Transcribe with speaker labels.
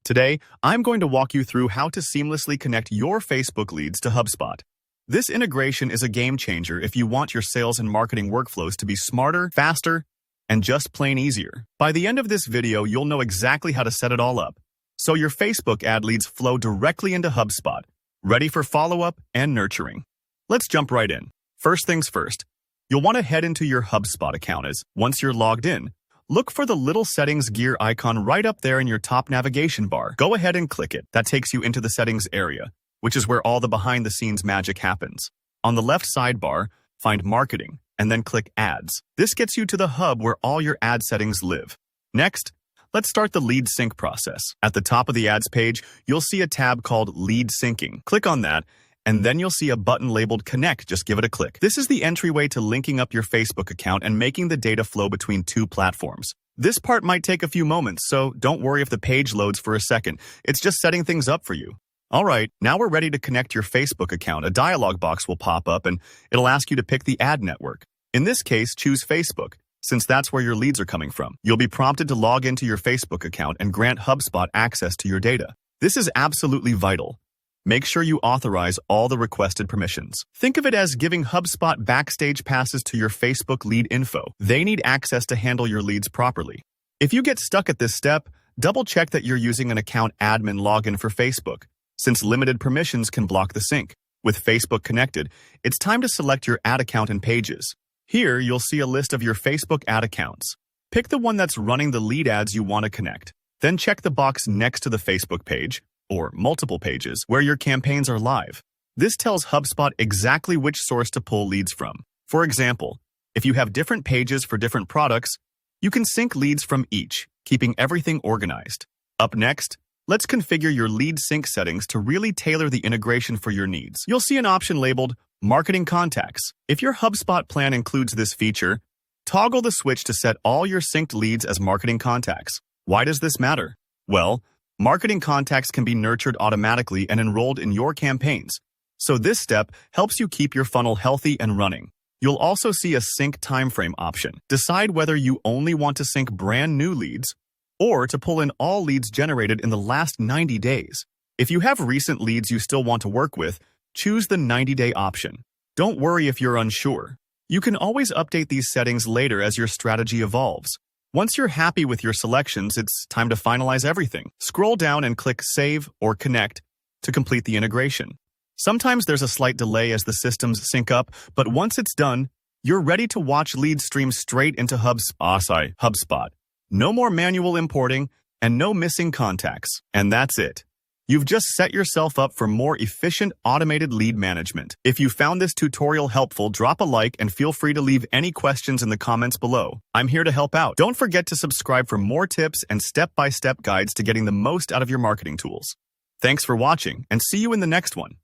Speaker 1: Today, I'm going to walk you through how to seamlessly connect your Facebook leads to HubSpot. This integration is a game changer if you want your sales and marketing workflows to be smarter, faster, and just plain easier. By the end of this video, you'll know exactly how to set it all up, so your Facebook ad leads flow directly into HubSpot, ready for follow-up and nurturing. Let's jump right in. First things first, you'll want to head into your HubSpot account. Once you're logged in, look for the little settings gear icon right up there in your top navigation bar. Go ahead and click it. That takes you into the settings area, which is where all the behind-the-scenes magic happens. On the left sidebar, find Marketing, and then click Ads. This gets you to the hub where all your ad settings live. Next, let's start the lead sync process. At the top of the ads page, you'll see a tab called Lead Syncing. Click on that, and then you'll see a button labeled Connect. Just give it a click. This is the entryway to linking up your Facebook account and making the data flow between two platforms. This part might take a few moments, so don't worry if the page loads for a second. It's just setting things up for you. All right, now we're ready to connect your Facebook account. A dialog box will pop up and it'll ask you to pick the ad network. In this case, choose Facebook, since that's where your leads are coming from. You'll be prompted to log into your Facebook account and grant HubSpot access to your data. This is absolutely vital. Make sure you authorize all the requested permissions. Think of it as giving HubSpot backstage passes to your Facebook lead info. They need access to handle your leads properly. If you get stuck at this step, double-check that you're using an account admin login for Facebook, since limited permissions can block the sync. With Facebook connected, it's time to select your ad account and pages. Here, you'll see a list of your Facebook ad accounts. Pick the one that's running the lead ads you want to connect. Then check the box next to the Facebook page, or multiple pages, where your campaigns are live. This tells HubSpot exactly which source to pull leads from. For example, if you have different pages for different products, you can sync leads from each, keeping everything organized. Up next, let's configure your lead sync settings to really tailor the integration for your needs. You'll see an option labeled Marketing Contacts. If your HubSpot plan includes this feature, toggle the switch to set all your synced leads as marketing contacts. Why does this matter? Well, marketing contacts can be nurtured automatically and enrolled in your campaigns, so this step helps you keep your funnel healthy and running. You'll also see a sync timeframe option. Decide whether you only want to sync brand new leads or to pull in all leads generated in the last 90 days. If you have recent leads you still want to work with, choose the 90-day option. Don't worry if you're unsure. You can always update these settings later as your strategy evolves. Once you're happy with your selections, it's time to finalize everything. Scroll down and click Save or Connect to complete the integration. Sometimes there's a slight delay as the systems sync up, but once it's done, you're ready to watch leads stream straight into HubSpot. No more manual importing and no missing contacts. And that's it. You've just set yourself up for more efficient, automated lead management. If you found this tutorial helpful, drop a like and feel free to leave any questions in the comments below. I'm here to help out. Don't forget to subscribe for more tips and step-by-step guides to getting the most out of your marketing tools. Thanks for watching, and see you in the next one.